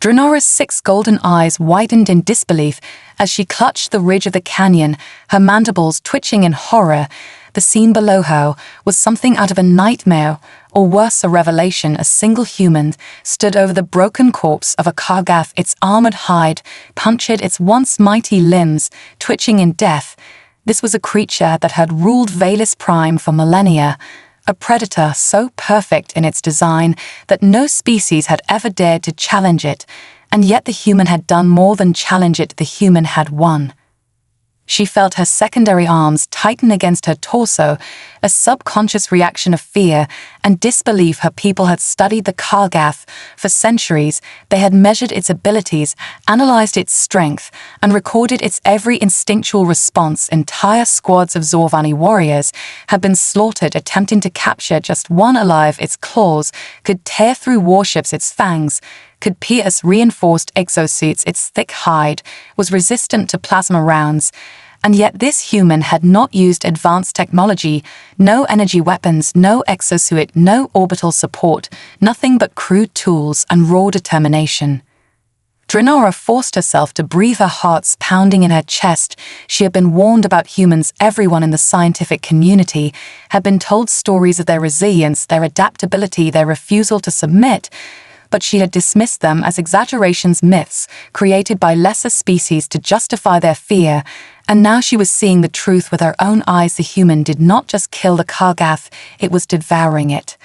Drenora's 6 golden eyes widened in disbelief as she clutched the ridge of the canyon, her mandibles twitching in horror. The scene below her was something out of a nightmare, or worse, a revelation. A single human stood over the broken corpse of a Kargath, its armored hide punctured, its once mighty limbs twitching in death. This was a creature that had ruled Valus Prime for millennia, a predator so perfect in its design that no species had ever dared to challenge it, and yet the human had done more than challenge it, the human had won. She felt her secondary arms tighten against her torso, a subconscious reaction of fear and disbelief. Her people had studied the Kargath for centuries. They had measured its abilities, analyzed its strength, and recorded its every instinctual response. Entire squads of Xelara warriors had been slaughtered attempting to capture just one alive. Its claws could tear through warships, its fangs could pierce reinforced exosuits, its thick hide was resistant to plasma rounds. And yet this human had not used advanced technology, no energy weapons, no exosuit, no orbital support, nothing but crude tools and raw determination. Drenora forced herself to breathe, her heart pounding in her chest. She had been warned about humans. Everyone in the scientific community had been told stories of their resilience, their adaptability, their refusal to submit, but she had dismissed them as exaggerations, myths created by lesser species to justify their fear. And now she was seeing the truth with her own eyes. The human did not just kill the Kargath, it was devouring it.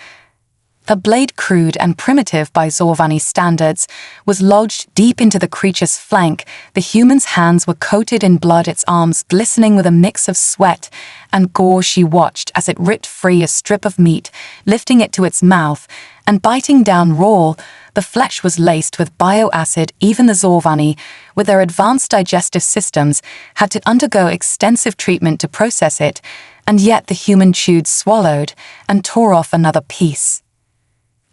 A blade, crude and primitive by Xelara standards, was lodged deep into the creature's flank. The human's hands were coated in blood, its arms glistening with a mix of sweat and gore. She watched as it ripped free a strip of meat, lifting it to its mouth and biting down raw. The flesh was laced with bioacid. Even the Xelara, with their advanced digestive systems, had to undergo extensive treatment to process it, and yet the human chewed, swallowed, and tore off another piece.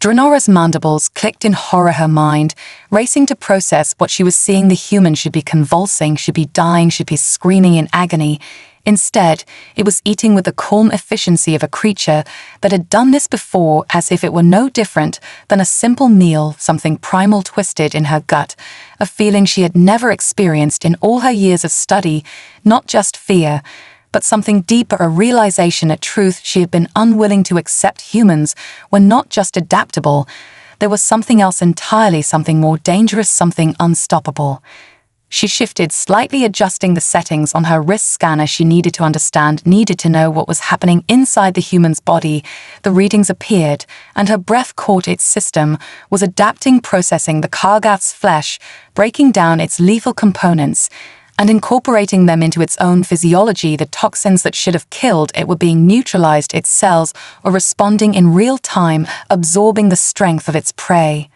Drenora's mandibles clicked in horror, her mind racing to process what she was seeing. The human should be convulsing, should be dying, should be screaming in agony. Instead, it was eating with the calm efficiency of a creature that had done this before, as if it were no different than a simple meal. Something primal twisted in her gut, a feeling she had never experienced in all her years of study, not just fear, but something deeper, a realization, a truth she had been unwilling to accept. Humans were not just adaptable, there was something else entirely, something more dangerous, something unstoppable. She shifted slightly, adjusting the settings on her wrist scanner. She needed to understand, needed to know what was happening inside the human's body. The readings appeared, and her breath caught. Its system was adapting, processing the Kargath's flesh, breaking down its lethal components, and incorporating them into its own physiology. The toxins that should have killed it were being neutralized. Its cells were responding in real time, absorbing the strength of its prey.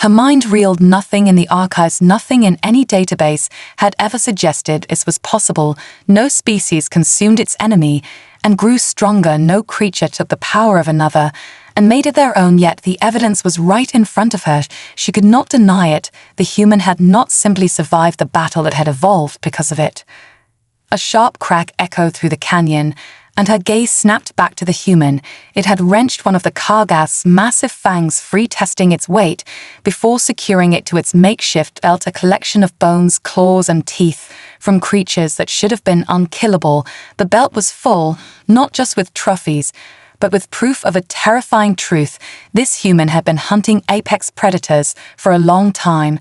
Her mind reeled. Nothing in the archives, nothing in any database had ever suggested this was possible. No species consumed its enemy and grew stronger. No creature took the power of another and made it their own, yet the evidence was right in front of her. She could not deny it. The human had not simply survived the battle, it had evolved because of it. A sharp crack echoed through the canyon, and her gaze snapped back to the human. It had wrenched one of the Kargath's massive fangs free, testing its weight before securing it to its makeshift belt, a collection of bones, claws, and teeth from creatures that should have been unkillable. The belt was full, not just with trophies, but with proof of a terrifying truth. This human had been hunting apex predators for a long time,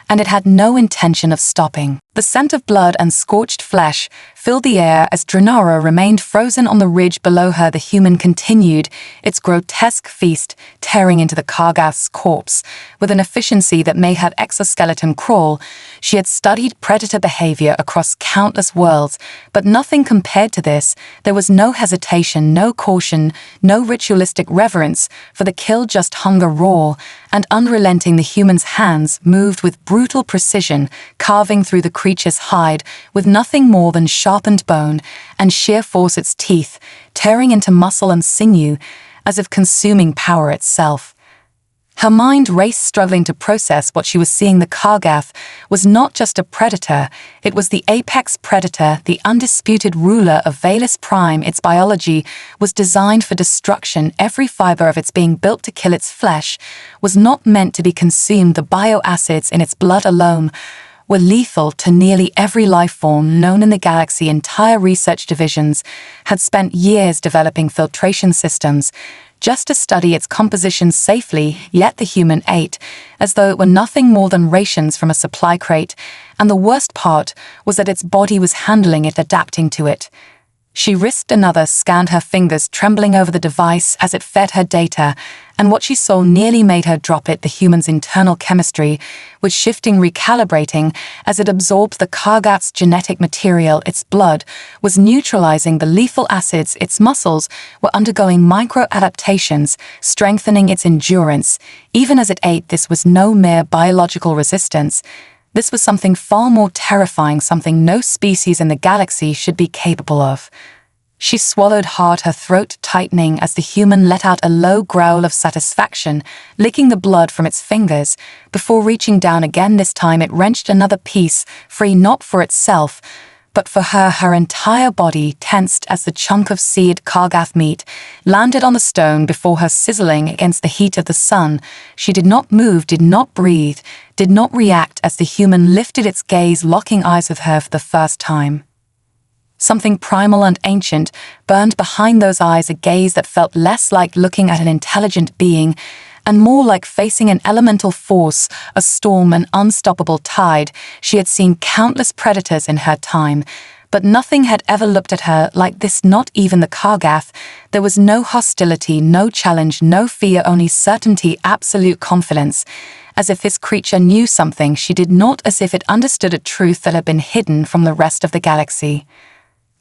and it had no intention of stopping. The scent of blood and scorched flesh filled the air as Drenora remained frozen on the ridge below her. The human continued its grotesque feast, tearing into the Kargath's corpse with an efficiency that made her exoskeleton crawl. She had studied predator behavior across countless worlds, but nothing compared to this. There was no hesitation, no caution, no ritualistic reverence for the kill, just hunger, raw and unrelenting. The human's hands moved with brutal precision, carving through the creature's hide with nothing more than sharpened bone and sheer force. Its teeth tearing into muscle and sinew as if consuming power itself. Her mind raced, struggling to process what she was seeing. The Kargath was not just a predator, it was the apex predator, the undisputed ruler of Valus Prime. Its biology was designed for destruction. Every fiber of its being, built to kill. Its flesh was not meant to be consumed. The bioacids in its blood alone were lethal to nearly every life form known in the galaxy. Entire research divisions had spent years developing filtration systems just to study its composition safely, yet the human ate as though it were nothing more than rations from a supply crate, and the worst part was that its body was handling it, adapting to it. She risked another, scanned, her fingers trembling over the device as it fed her data, and what she saw nearly made her drop it. The human's internal chemistry was shifting, recalibrating as it absorbed the Kargath's genetic material. Its blood was neutralizing the lethal acids. Its muscles were undergoing micro-adaptations, strengthening its endurance. Even as it ate, this was no mere biological resistance. This was something far more terrifying, something no species in the galaxy should be capable of. She swallowed hard, her throat tightening as the human let out a low growl of satisfaction, licking the blood from its fingers. Before reaching down again, this time it wrenched another piece, free not for itself, but for her. Her entire body tensed as the chunk of seared Kargath meat landed on the stone before her, sizzling against the heat of the sun. She did not move, did not breathe, did not react as the human lifted its gaze, locking eyes with her for the first time. Something primal and ancient burned behind those eyes, a gaze that felt less like looking at an intelligent being and more like facing an elemental force, a storm, an unstoppable tide. She had seen countless predators in her time, but nothing had ever looked at her like this, not even the Kargath. There was no hostility, no challenge, no fear, only certainty, absolute confidence. As if this creature knew something she did not, as if it understood a truth that had been hidden from the rest of the galaxy.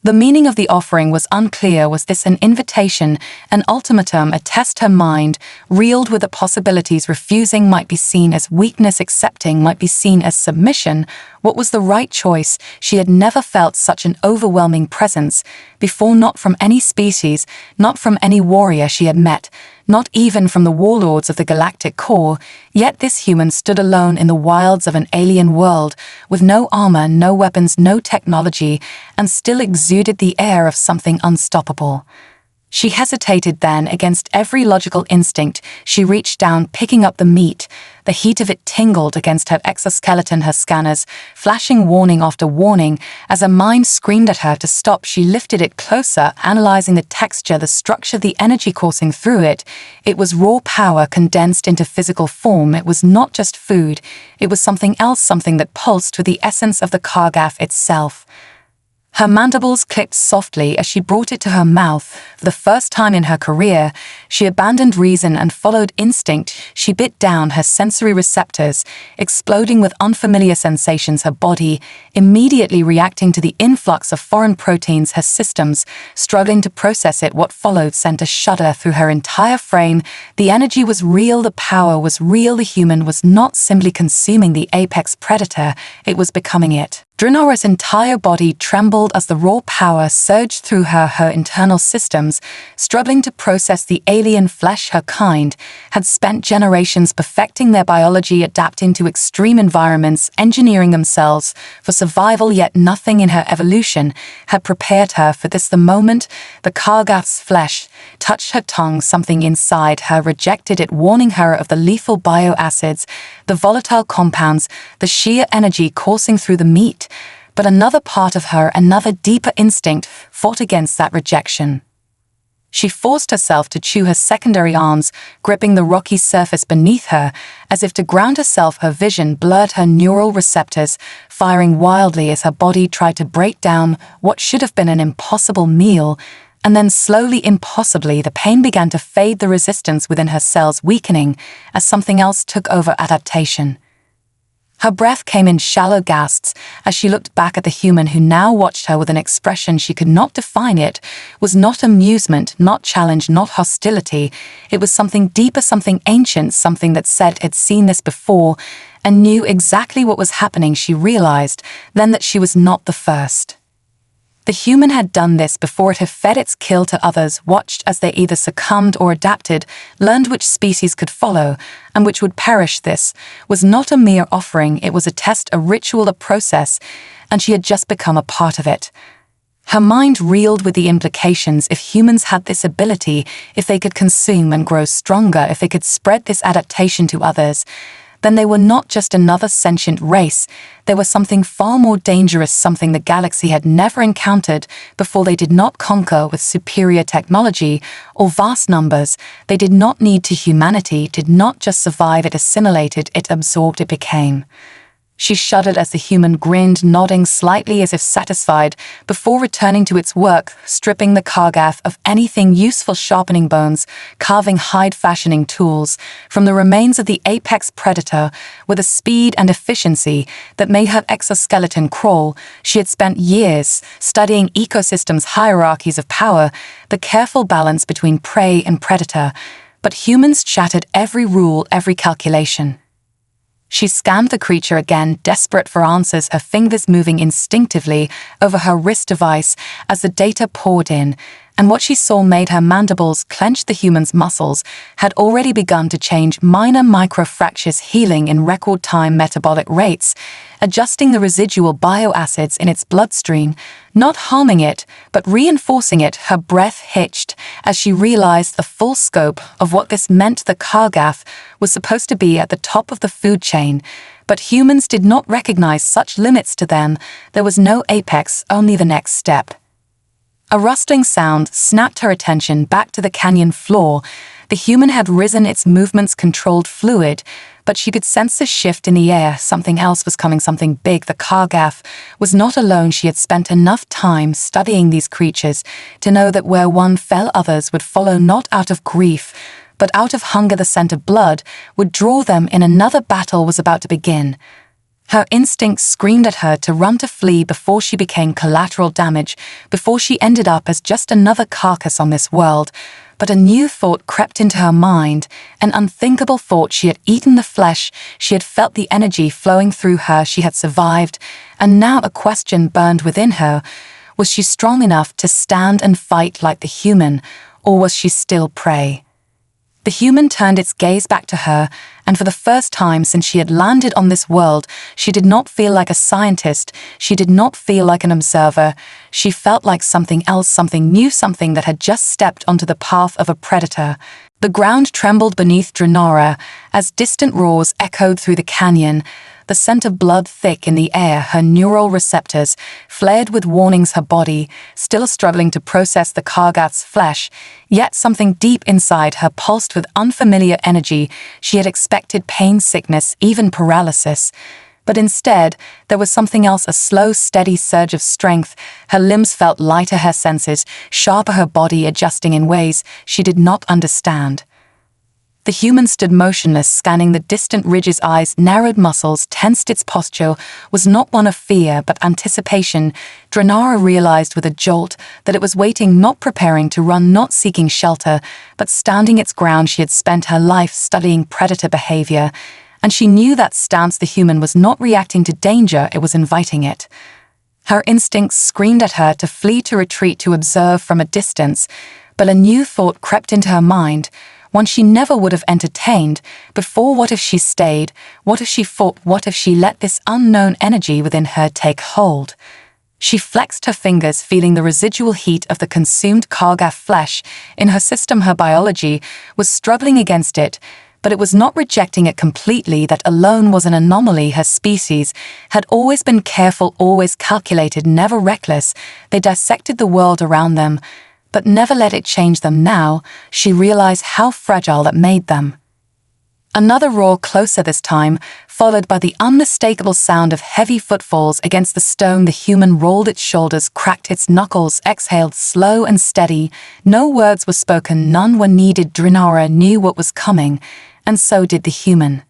The meaning of the offering was unclear. Was this an invitation, an ultimatum, a test? Her mind reeled with the possibilities. Refusing might be seen as weakness, accepting might be seen as submission. What was the right choice? She had never felt such an overwhelming presence before, not from any species, not from any warrior she had met, not even from the warlords of the galactic core. Yet this human stood alone in the wilds of an alien world, with no armor, no weapons, no technology, and still exuded the air of something unstoppable. She hesitated then. Against every logical instinct, she reached down, picking up the meat. The heat of it tingled against her exoskeleton, her scanners flashing warning after warning. As her mind screamed at her to stop, she lifted it closer, analyzing the texture, the structure, the energy coursing through it. It was raw power condensed into physical form. It was not just food. It was something else, something that pulsed with the essence of the Kargath itself. Her mandibles clicked softly as she brought it to her mouth. For the first time in her career, she abandoned reason and followed instinct. She bit down, her sensory receptors exploding with unfamiliar sensations, her body immediately reacting to the influx of foreign proteins, her systems struggling to process it. What followed sent a shudder through her entire frame. The energy was real, the power was real. The human was not simply consuming the apex predator, it was becoming it. Draenora's entire body trembled as the raw power surged through her internal systems, struggling to process the alien flesh. Her kind had spent generations perfecting their biology, adapting to extreme environments, engineering themselves for survival, yet nothing in her evolution had prepared her for this. The moment the Kargath's flesh touched her tongue, something inside her rejected it, warning her of the lethal bioacids, the volatile compounds, the sheer energy coursing through the meat. But another part of her, another deeper instinct, fought against that rejection. She forced herself to chew, her secondary arms gripping the rocky surface beneath her, as if to ground herself. Her vision blurred, her neural receptors firing wildly as her body tried to break down what should have been an impossible meal. And then slowly, impossibly, the pain began to fade, the resistance within her cells weakening as something else took over, adaptation. Her breath came in shallow gasps as she looked back at the human who now watched her with an expression she could not define. It was not amusement, not challenge, not hostility. It was something deeper, something ancient, something that said it had seen this before and knew exactly what was happening. She realized then that she was not the first. The human had done this before it had fed its kill to others, watched as they either succumbed or adapted, learned which species could follow, and which would perish. This was not a mere offering, it was a test, a ritual, a process, and she had just become a part of it. Her mind reeled with the implications. If humans had this ability, if they could consume and grow stronger, if they could spread this adaptation to others, then they were not just another sentient race, they were something far more dangerous, something the galaxy had never encountered before. They did not conquer with superior technology or vast numbers. They did not need to. Humanity did not just survive, it assimilated, it absorbed, it became. She shuddered as the human grinned, nodding slightly as if satisfied, before returning to its work, stripping the Kargath of anything useful, sharpening bones, carving hide, fashioning tools. From the remains of the apex predator, with a speed and efficiency that made her exoskeleton crawl, she had spent years studying ecosystems, hierarchies of power, the careful balance between prey and predator. But humans shattered every rule, every calculation. She scanned the creature again, desperate for answers, her fingers moving instinctively over her wrist device as the data poured in, and what she saw made her mandibles clench. The human's muscles had already begun to change, minor microfractures healing in record time, metabolic rates, adjusting the residual bioacids in its bloodstream, not harming it, but reinforcing it. Her breath hitched as she realized the full scope of what this meant. The Kargath was supposed to be at the top of the food chain, but humans did not recognize such limits. To them, there was no apex, only the next step. A rustling sound snapped her attention back to the canyon floor. The human had risen, its movements controlled, fluid, but she could sense a shift in the air. Something else was coming, something big. The Kargath was not alone. She had spent enough time studying these creatures to know that where one fell, others would follow, not out of grief, but out of hunger. The scent of blood would draw them in. Another battle was about to begin. Her instincts screamed at her to run, to flee, before she became collateral damage, before she ended up as just another carcass on this world. But a new thought crept into her mind, an unthinkable thought. She had eaten the flesh, she had felt the energy flowing through her, she had survived, and now a question burned within her. Was she strong enough to stand and fight like the human, or was she still prey? The human turned its gaze back to her, and for the first time since she had landed on this world, she did not feel like a scientist, she did not feel like an observer. She felt like something else, something new, something that had just stepped onto the path of a predator. The ground trembled beneath Xelara as distant roars echoed through the canyon, the scent of blood thick in the air. Her neural receptors flared with warnings. Her body, still struggling to process the Kargath's flesh, yet something deep inside her pulsed with unfamiliar energy. She had expected pain, sickness, even paralysis. But instead, there was something else, a slow, steady surge of strength. Her limbs felt lighter, her senses sharper, her body adjusting in ways she did not understand. The human stood motionless, scanning the distant ridges. Eyes narrowed, muscles tensed. Its posture was not one of fear, but anticipation. Xelara realized with a jolt that it was waiting, not preparing to run, not seeking shelter, but standing its ground. She had spent her life studying predator behavior, and she knew that stance. The human was not reacting to danger, it was inviting it. Her instincts screamed at her to flee, to retreat, to observe from a distance, but a new thought crept into her mind, one she never would have entertained before. What if she stayed? What if she fought? What if she let this unknown energy within her take hold? She flexed her fingers, feeling the residual heat of the consumed Kargath flesh in her system. Her biology was struggling against it, but it was not rejecting it completely. That alone was an anomaly. Her species had always been careful, always calculated, never reckless. They dissected the world around them, but never let it change them. Now she realized how fragile that made them. Another roar, closer this time, followed by the unmistakable sound of heavy footfalls against the stone. The human rolled its shoulders, cracked its knuckles, exhaled slow and steady. No words were spoken, none were needed. Xelara knew what was coming, and so did the human.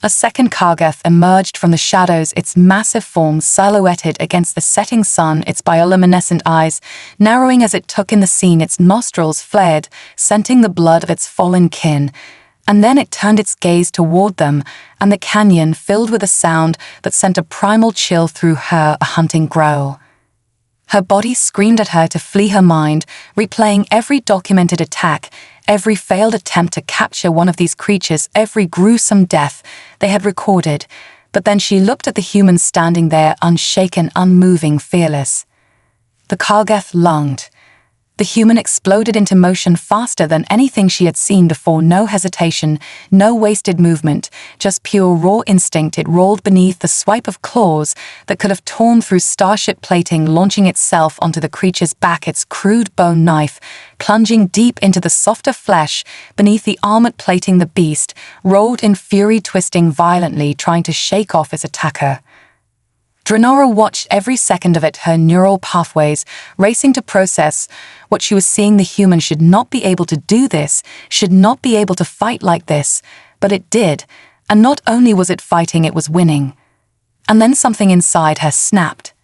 A second Kargath emerged from the shadows, its massive form silhouetted against the setting sun, its bioluminescent eyes narrowing as it took in the scene. Its nostrils flared, scenting the blood of its fallen kin. And then it turned its gaze toward them, and the canyon filled with a sound that sent a primal chill through her, a hunting growl. Her body screamed at her to flee her mind, replaying every documented attack, every failed attempt to capture one of these creatures, every gruesome death they had recorded. But then she looked at the human standing there, unshaken, unmoving, fearless. The Kargath lunged. The human exploded into motion faster than anything she had seen before. No hesitation, no wasted movement, just pure raw instinct. It rolled beneath the swipe of claws that could have torn through starship plating, launching itself onto the creature's back, its crude bone knife plunging deep into the softer flesh beneath the armored plating. The beast rolled in fury, twisting violently, trying to shake off its attacker. Xelara watched every second of it, her neural pathways racing to process what she was seeing. The human should not be able to do this, should not be able to fight like this, but it did, and not only was it fighting, it was winning. And then something inside her snapped.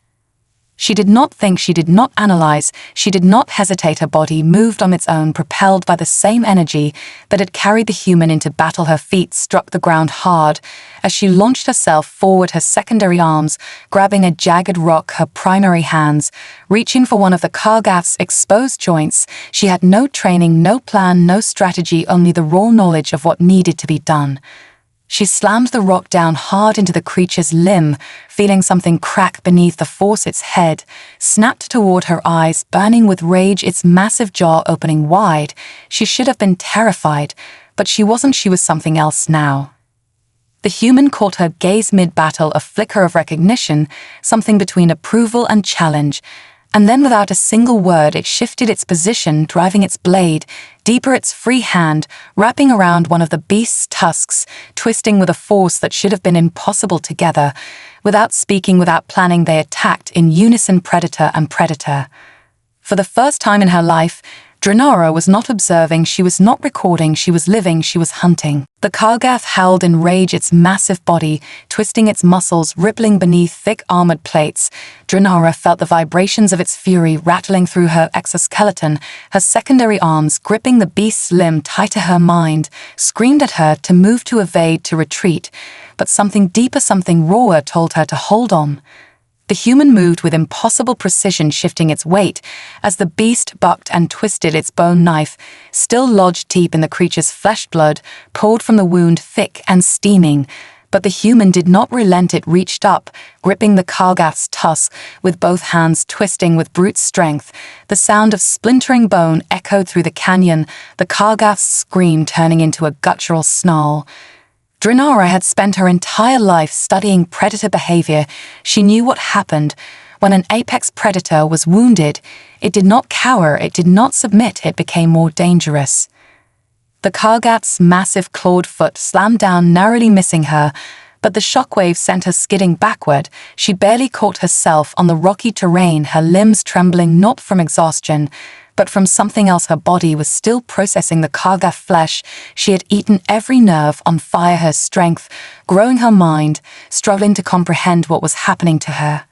She did not think, she did not analyze, she did not hesitate. Her body moved on its own, propelled by the same energy that had carried the human into battle. Her feet struck the ground hard as she launched herself forward, her secondary arms grabbing a jagged rock, her primary hands reaching for one of the Kargath's exposed joints. She had no training, no plan, no strategy, only the raw knowledge of what needed to be done. She slammed the rock down hard into the creature's limb, feeling something crack beneath the force. Its head snapped toward her, eyes burning with rage, its massive jaw opening wide. She should have been terrified, but she wasn't. She was something else now. The human caught her gaze mid-battle, a flicker of recognition, something between approval and challenge. And then without a single word, it shifted its position, driving its blade deeper, its free hand wrapping around one of the beast's tusks, twisting with a force that should have been impossible. Together, without speaking, without planning, they attacked in unison, predator and predator. For the first time in her life, Xelara was not observing, she was not recording, she was living, she was hunting. The Kargath howled in rage, its massive body twisting, its muscles rippling beneath thick armored plates. Xelara felt the vibrations of its fury rattling through her exoskeleton, her secondary arms gripping the beast's limb tighter. Her mind screamed at her to move, to evade, to retreat, but something deeper, something rawer told her to hold on. The human moved with impossible precision, shifting its weight as the beast bucked and twisted. Its bone knife still lodged deep in the creature's flesh, blood poured from the wound thick and steaming. But the human did not relent. It reached up, gripping the Kargath's tusk with both hands, twisting with brute strength. The sound of splintering bone echoed through the canyon, the Kargath's scream turning into a guttural snarl. Xelara had spent her entire life studying predator behavior. She knew what happened when an apex predator was wounded. It did not cower, it did not submit, it became more dangerous. The Kargath's massive clawed foot slammed down, narrowly missing her, but the shockwave sent her skidding backward. She barely caught herself on the rocky terrain, her limbs trembling not from exhaustion, but from something else. Her body was still processing the Kargath flesh. She had eaten every nerve, on fire, her strength growing, her mind struggling to comprehend what was happening to her.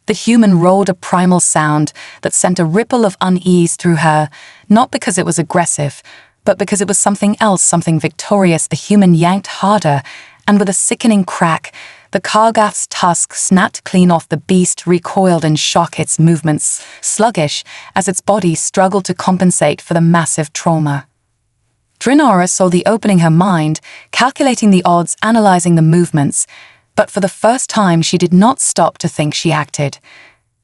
The human rolled a primal sound that sent a ripple of unease through her, not because it was aggressive, but because it was something else, something victorious. The human yanked harder, and with a sickening crack, the Kargath's tusk snapped clean off. The beast recoiled in shock, its movements sluggish as its body struggled to compensate for the massive trauma. Xelara saw the opening, her mind calculating the odds, analyzing the movements, but for the first time she did not stop to think. She acted.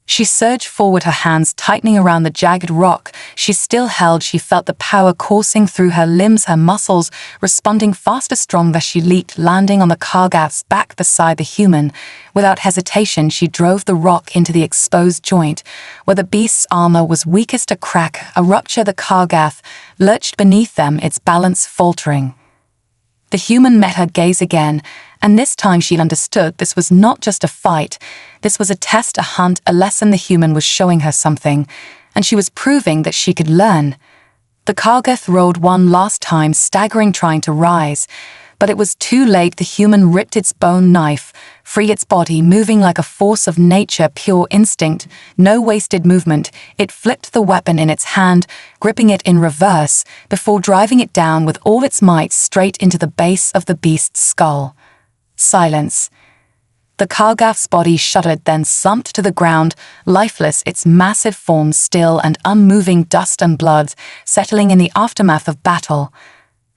She surged forward, her hands tightening around the jagged rock she still held. She felt the power coursing through her limbs, her muscles responding faster, stronger. She leaped, landing on the Kargath's back beside the human. Without hesitation, she drove the rock into the exposed joint, where the beast's armor was weakest. A crack, a rupture. The Kargath lurched beneath them, its balance faltering. The human met her gaze again, and this time she understood this was not just a fight. This was a test, a hunt, a lesson. The human was showing her something, and she was proving that she could learn. The Kargath rolled one last time, staggering, trying to rise. But it was too late. The human ripped its bone knife free, its body moving like a force of nature, pure instinct, no wasted movement. It flipped the weapon in its hand, gripping it in reverse, before driving it down with all its might straight into the base of the beast's skull. Silence. The Kargath's body shuddered, then slumped to the ground, lifeless, its massive form still and unmoving, dust and blood settling in the aftermath of battle.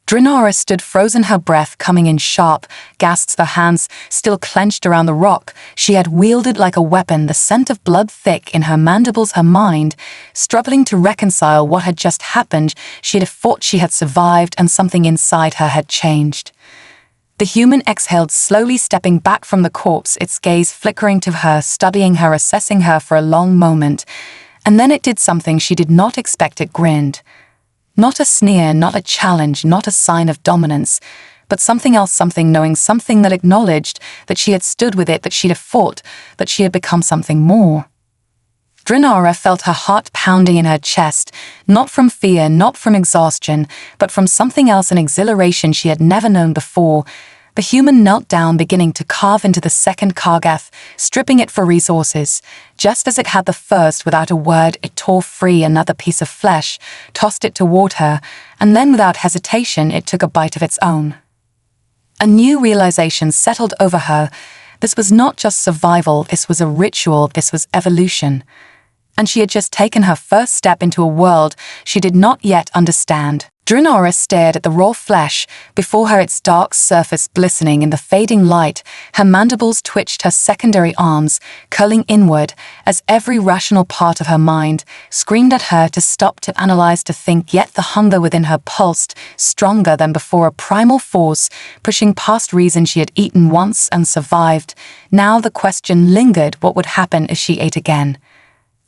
Xelara stood frozen, her breath coming in sharp gasps, her hands still clenched around the rock she had wielded like a weapon, the scent of blood thick in her mandibles, her mind struggling to reconcile what had just happened. She had thought she had survived, and something inside her had changed. The human exhaled slowly, stepping back from the corpse, its gaze flickering to her, studying her, assessing her for a long moment. And then it did something she did not expect. It grinned. Not a sneer, not a challenge, not a sign of dominance, but something else, something knowing, something that acknowledged that she had stood with it, that she'd have fought, that she had become something more. Xelara felt her heart pounding in her chest, not from fear, not from exhaustion, but from something else, an exhilaration she had never known before. The human knelt down, beginning to carve into the second Kargath, stripping it for resources. Just as it had the first, without a word, it tore free another piece of flesh, tossed it toward her, and then without hesitation it took a bite of its own. A new realization settled over her. This was not just survival, this was a ritual, this was evolution. And she had just taken her first step into a world she did not yet understand. Xelara stared at the raw flesh before her, its dark surface glistening in the fading light. Her mandibles twitched, her secondary arms curling inward as every rational part of her mind screamed at her to stop, to analyze, to think. Yet the hunger within her pulsed stronger than before, a primal force pushing past reason. She had eaten once and survived. Now the question lingered: what would happen if she ate again?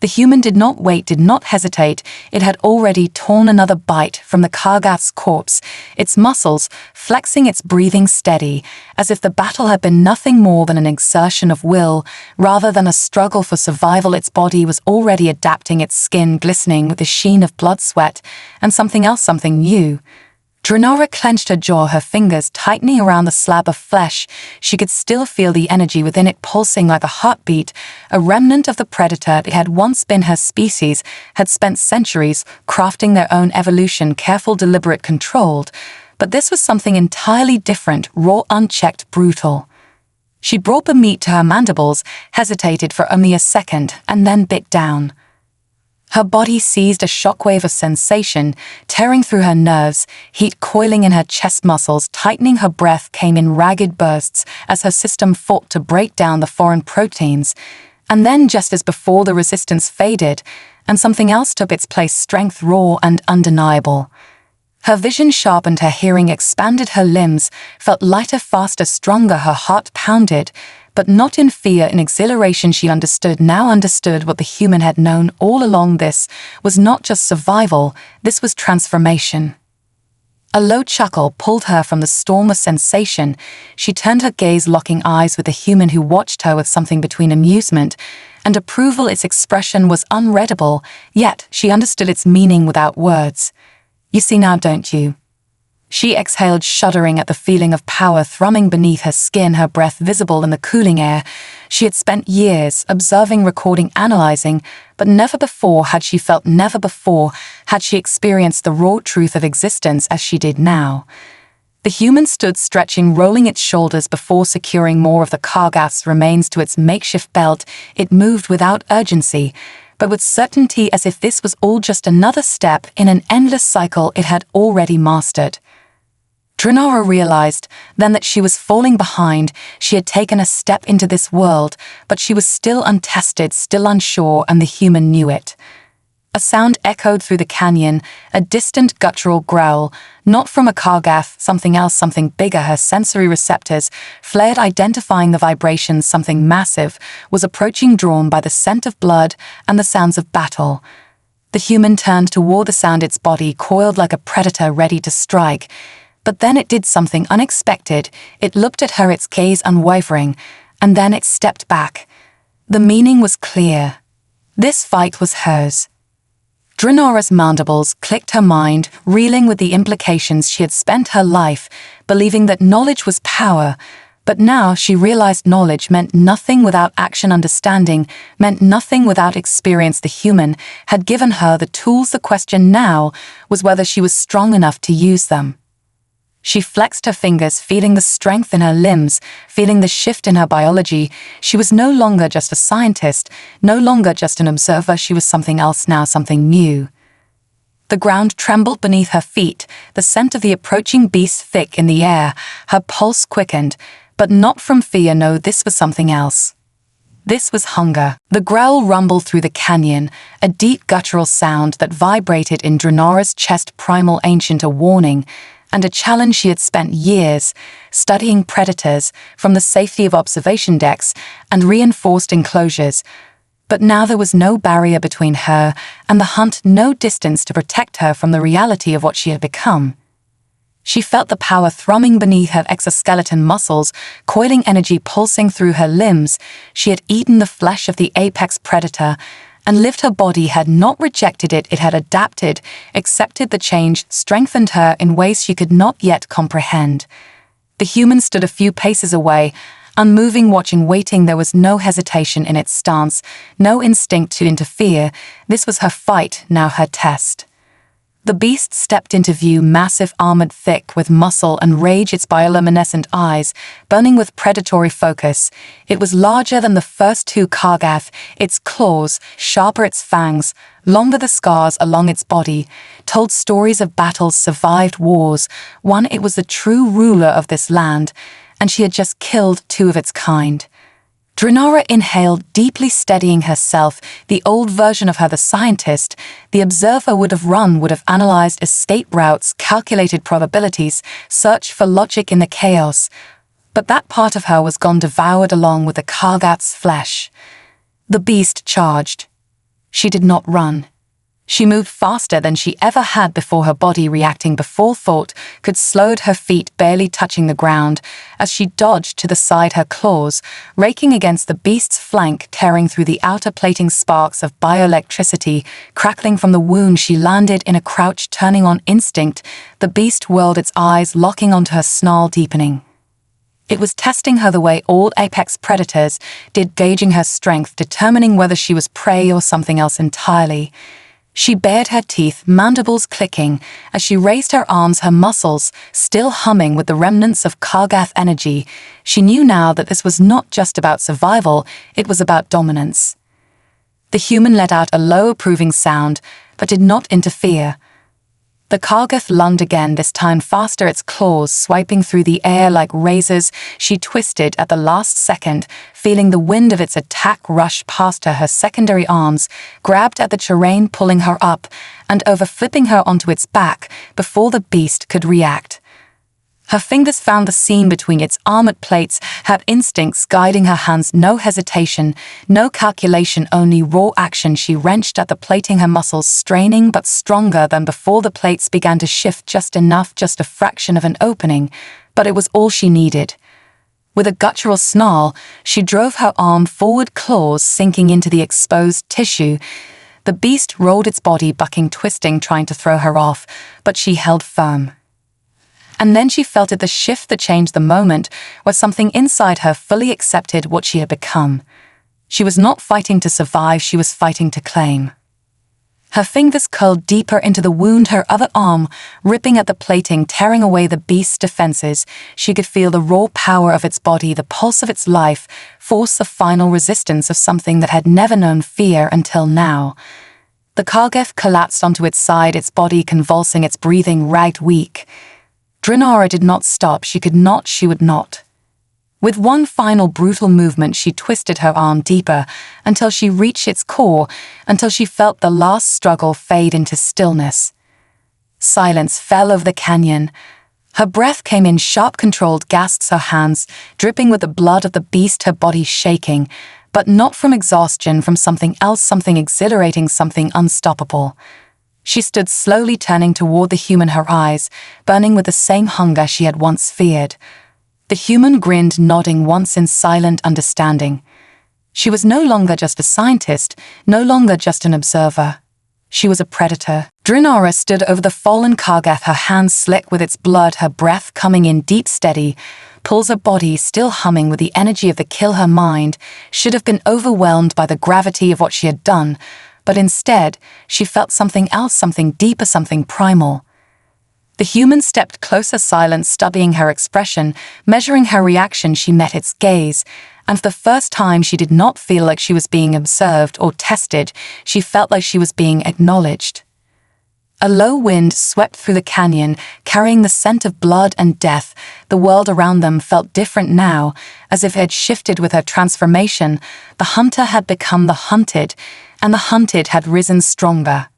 The human did not wait, did not hesitate. It had already torn another bite from the Kargath's corpse, its muscles flexing, its breathing steady, as if the battle had been nothing more than an exertion of will, rather than a struggle for survival. Its body was already adapting, its skin glistening with the sheen of blood, sweat, and something else, something new. Xelara clenched her jaw, her fingers tightening around the slab of flesh. She could still feel the energy within it pulsing like a heartbeat, a remnant of the predator it had once been. Her species had spent centuries crafting their own evolution, careful, deliberate, controlled. But this was something entirely different, raw, unchecked, brutal. She brought the meat to her mandibles, hesitated for only a second, and then bit down. Her body seized a shockwave of sensation, tearing through her nerves, heat coiling in her chest muscles, tightening. Her breath came in ragged bursts as her system fought to break down the foreign proteins. And then, just as before, the resistance faded, and something else took its place, strength raw and undeniable. Her vision sharpened, her hearing expanded, her limbs felt lighter, faster, stronger. Her heart pounded, but not in fear, in exhilaration. She now understood what the human had known all along. This was not just survival, this was transformation. A low chuckle pulled her from the storm of sensation. She turned her gaze, locking eyes with the human who watched her with something between amusement and approval. Its expression was unreadable, yet she understood its meaning without words. "You see now, don't you?" She exhaled, shuddering at the feeling of power thrumming beneath her skin, her breath visible in the cooling air. She had spent years observing, recording, analyzing, but never before had she felt, never before had she experienced the raw truth of existence as she did now. The human stood stretching, rolling its shoulders before securing more of the Kargath's remains to its makeshift belt. It moved without urgency, but with certainty, as if this was all just another step in an endless cycle it had already mastered. Xelara realized then that she was falling behind. She had taken a step into this world, but she was still untested, still unsure, and the human knew it. A sound echoed through the canyon, a distant guttural growl, not from a Kargath, something else, something bigger. Her sensory receptors flared, identifying the vibrations. Something massive was approaching, drawn by the scent of blood and the sounds of battle. The human turned toward the sound, its body coiled like a predator ready to strike. But then it did something unexpected. It looked at her, its gaze unwavering, and then it stepped back. The meaning was clear. This fight was hers. Xenara's mandibles clicked, her mind reeling with the implications. She had spent her life believing that knowledge was power, but now she realized knowledge meant nothing without action, understanding meant nothing without experience. The human had given her the tools. The question now was whether she was strong enough to use them. She flexed her fingers, feeling the strength in her limbs, feeling the shift in her biology. She was no longer just a scientist, no longer just an observer. She was something else now, something new. The ground trembled beneath her feet, the scent of the approaching beast thick in the air. Her pulse quickened, but not from fear. No, this was something else. This was hunger. The growl rumbled through the canyon, a deep guttural sound that vibrated in Xenara's chest, primal, ancient, a warning, and a challenge. She had spent years studying predators from the safety of observation decks and reinforced enclosures, but now there was no barrier between her and the hunt, no distance to protect her from the reality of what she had become. She felt the power thrumming beneath her exoskeleton muscles, coiling energy pulsing through her limbs. She had eaten the flesh of the apex predator and lived. Her body had not rejected it, it had adapted, accepted the change, strengthened her in ways she could not yet comprehend. The human stood a few paces away, unmoving, watching, waiting. There was no hesitation in its stance, no instinct to interfere. This was her fight, now her test. The beast stepped into view, massive, armored, thick with muscle and rage, its bioluminescent eyes burning with predatory focus. It was larger than the first two Kargath, its claws, sharper, its fangs, longer. The scars along its body told stories of battles, survived wars. One, it was the true ruler of this land, and she had just killed two of its kind. Xenara inhaled deeply, steadying herself. The old version of her, the scientist, the observer, would have run, would have analyzed escape routes, calculated probabilities, searched for logic in the chaos. But that part of her was gone, devoured along with the Kargath's flesh. The beast charged. She did not run. She moved faster than she ever had before, her body reacting before thought could, slowed, her feet barely touching the ground as she dodged to the side, her claws raking against the beast's flank, tearing through the outer plating. Sparks of bioelectricity crackling from the wound. She landed in a crouch, turning on instinct. The beast whirled, its eyes locking onto her, snarl deepening. It was testing her the way all apex predators did, gauging her strength, determining whether she was prey or something else entirely. She bared her teeth, mandibles clicking, as she raised her arms, her muscles still humming with the remnants of Kargath energy. She knew now that this was not just about survival, it was about dominance. The human let out a low, approving sound, but did not interfere. The Kargath lunged again, this time faster, its claws swiping through the air like razors. She twisted at the last second, feeling the wind of its attack rush past her. Her secondary arms grabbed at the terrain, pulling her up and over, flipping her onto its back before the beast could react. Her fingers found the seam between its armored plates, had instincts guiding her hands, no hesitation, no calculation, only raw action. She wrenched at the plating, her muscles straining but stronger than before. The plates began to shift just enough, just a fraction of an opening, but it was all she needed. With a guttural snarl, she drove her arm forward, claws sinking into the exposed tissue. The beast rolled its body, bucking, twisting, trying to throw her off, but she held firm. And then she felt it, the shift that changed the moment, where something inside her fully accepted what she had become. She was not fighting to survive, she was fighting to claim. Her fingers curled deeper into the wound, her other arm ripping at the plating, tearing away the beast's defenses. She could feel the raw power of its body, the pulse of its life, force the final resistance of something that had never known fear until now. The Kargath collapsed onto its side, its body convulsing, its breathing ragged, weak. Xenara did not stop, she could not, she would not. With one final brutal movement, she twisted her arm deeper until she reached its core, until she felt the last struggle fade into stillness. Silence fell over the canyon. Her breath came in sharp, controlled gasps, her hands dripping with the blood of the beast, her body shaking, but not from exhaustion, from something else, something exhilarating, something unstoppable. She stood slowly, turning toward the human, her eyes burning with the same hunger she had once feared. The human grinned, nodding once in silent understanding. She was no longer just a scientist, no longer just an observer. She was a predator. Xenara stood over the fallen Kargath, her hands slick with its blood, her breath coming in deep, steady, pulls, her body still humming with the energy of the kill. Her mind should have been overwhelmed by the gravity of what she had done, but instead, she felt something else, something deeper, something primal. The human stepped closer, silent, studying her expression, measuring her reaction. She met its gaze, and for the first time she did not feel like she was being observed or tested. She felt like she was being acknowledged. A low wind swept through the canyon, carrying the scent of blood and death. The world around them felt different now, as if it had shifted with her transformation. The hunter had become the hunted, and the hunted had risen stronger.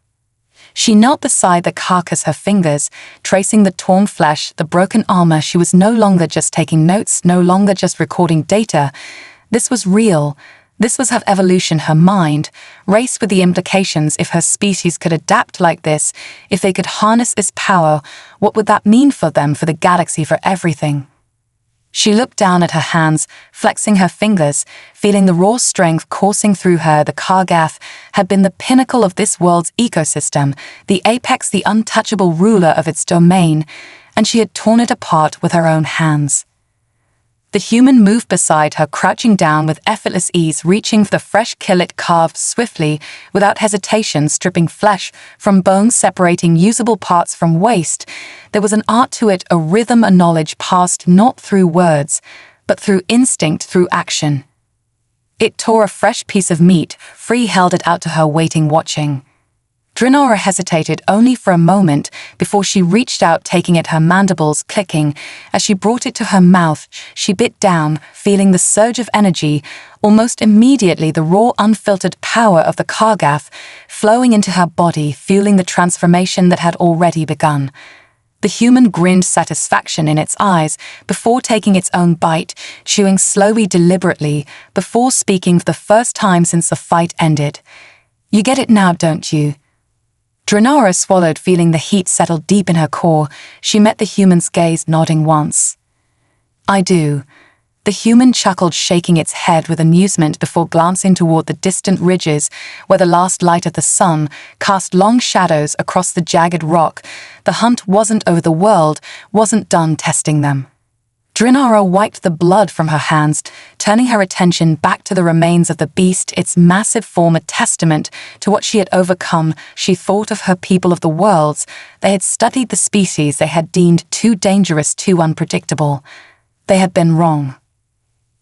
She knelt beside the carcass, her fingers tracing the torn flesh, the broken armor. She was no longer just taking notes, no longer just recording data. This was real. This was her evolution, her mind, raced with the implications. If her species could adapt like this, if they could harness this power, what would that mean for them, for the galaxy, for everything? She looked down at her hands, flexing her fingers, feeling the raw strength coursing through her. The Kargath had been the pinnacle of this world's ecosystem, the apex, the untouchable ruler of its domain, and she had torn it apart with her own hands. The human moved beside her, crouching down with effortless ease, reaching for the fresh kill. It carved swiftly, without hesitation, stripping flesh from bones, separating usable parts from waste. There was an art to it, a rhythm, a knowledge passed not through words, but through instinct, through action. It tore a fresh piece of meat, free, held it out to her, waiting, watching. Xelara hesitated only for a moment before she reached out, taking it, her mandibles clicking. As she brought it to her mouth, she bit down, feeling the surge of energy. Almost immediately, the raw, unfiltered power of the Kargath flowing into her body, fueling the transformation that had already begun. The human grinned, satisfaction in its eyes, before taking its own bite, chewing slowly, deliberately, before speaking for the first time since the fight ended. "You get it now, don't you?" Xelara swallowed, feeling the heat settle deep in her core. She met the human's gaze, nodding once. "I do." The human chuckled, shaking its head with amusement before glancing toward the distant ridges where the last light of the sun cast long shadows across the jagged rock. The hunt wasn't over, the world wasn't done testing them. Xelara wiped the blood from her hands, turning her attention back to the remains of the beast, its massive form a testament to what she had overcome. She thought of her people, of the worlds. They had studied the species they had deemed too dangerous, too unpredictable. They had been wrong.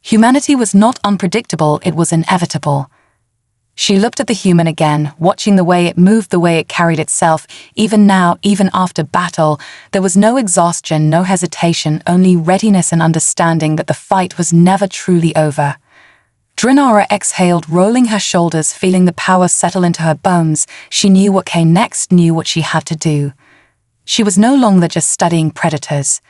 Humanity was not unpredictable, it was inevitable. She looked at the human again, watching the way it moved, the way it carried itself. Even now, even after battle, there was no exhaustion, no hesitation, only readiness and understanding that the fight was never truly over. Xelara exhaled, rolling her shoulders, feeling the power settle into her bones. She knew what came next, knew what she had to do. She was no longer just studying predators.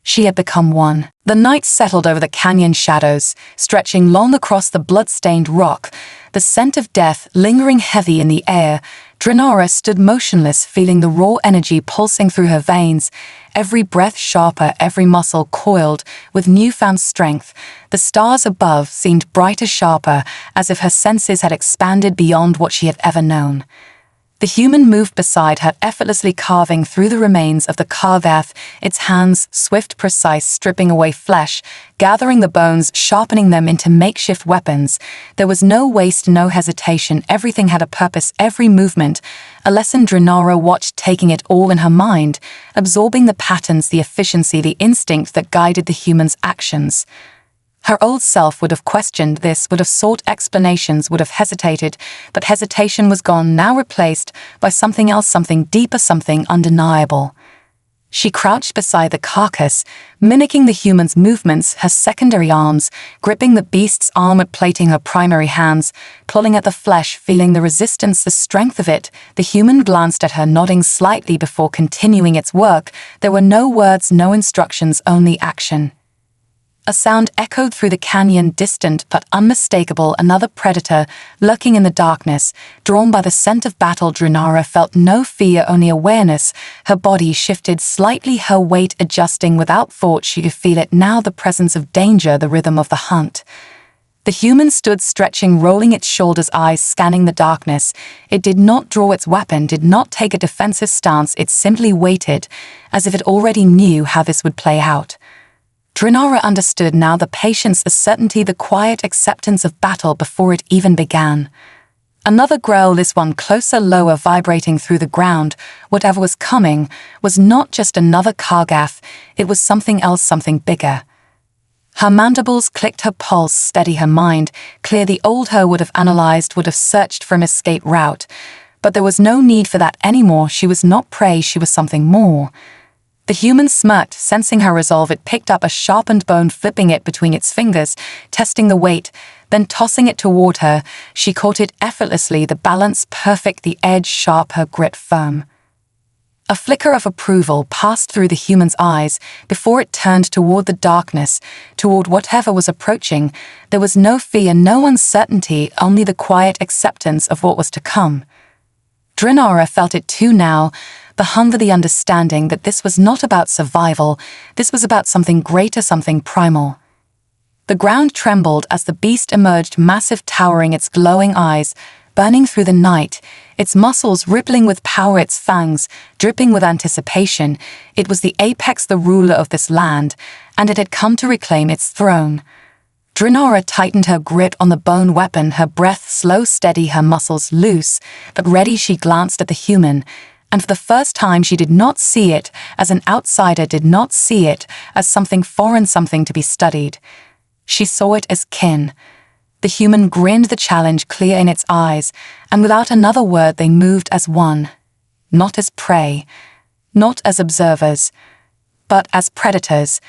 She had become one. The night settled over the canyon shadows, stretching long across the blood-stained rock, the scent of death lingering heavy in the air. Xelara stood motionless, feeling the raw energy pulsing through her veins, every breath sharper, every muscle coiled with newfound strength. The stars above seemed brighter, sharper, as if her senses had expanded beyond what she had ever known. The human moved beside her, effortlessly carving through the remains of the Kargath, its hands swift, precise, stripping away flesh, gathering the bones, sharpening them into makeshift weapons. There was no waste, no hesitation. Everything had a purpose, every movement. A lesson Xelara watched, taking it all in her mind, absorbing the patterns, the efficiency, the instinct that guided the human's actions. Her old self would have questioned this, would have sought explanations, would have hesitated, but hesitation was gone, now replaced by something else, something deeper, something undeniable. She crouched beside the carcass, mimicking the human's movements, her secondary arms, gripping the beast's armor, plating her primary hands, pulling at the flesh, feeling the resistance, the strength of it. The human glanced at her, nodding slightly before continuing its work. There were no words, no instructions, only action. A sound echoed through the canyon, distant but unmistakable, another predator lurking in the darkness. Drawn by the scent of battle, Xelara felt no fear, only awareness. Her body shifted slightly, her weight adjusting without thought. She could feel it now, the presence of danger, the rhythm of the hunt. The human stood stretching, rolling its shoulders, eyes scanning the darkness. It did not draw its weapon, did not take a defensive stance. It simply waited, as if it already knew how this would play out. Xelara understood now, the patience, the certainty, the quiet acceptance of battle before it even began. Another growl, this one closer, lower, vibrating through the ground. Whatever was coming was not just another Kargath, it was something else, something bigger. Her mandibles clicked, her pulse steady, her mind clear. The old her would have analyzed, would have searched for an escape route. But there was no need for that anymore. She was not prey, she was something more. The human smirked, sensing her resolve. It picked up a sharpened bone, flipping it between its fingers, testing the weight, then tossing it toward her. She caught it effortlessly, the balance perfect, the edge sharp, her grit firm. A flicker of approval passed through the human's eyes before it turned toward the darkness, toward whatever was approaching. There was no fear, no uncertainty, only the quiet acceptance of what was to come. Xelara felt it too now, the hunger, the understanding that this was not about survival, this was about something greater, something primal. The ground trembled as the beast emerged, massive, towering, its glowing eyes burning through the night, its muscles rippling with power, its fangs dripping with anticipation. It was the apex, the ruler of this land, and it had come to reclaim its throne. Xelara tightened her grip on the bone weapon, her breath slow, steady, her muscles loose, but ready. She glanced at the human, and for the first time she did not see it as an outsider, did not see it as something foreign, something to be studied. She saw it as kin. The human grinned, the challenge clear in its eyes, and without another word they moved as one, not as prey, not as observers, but as predators.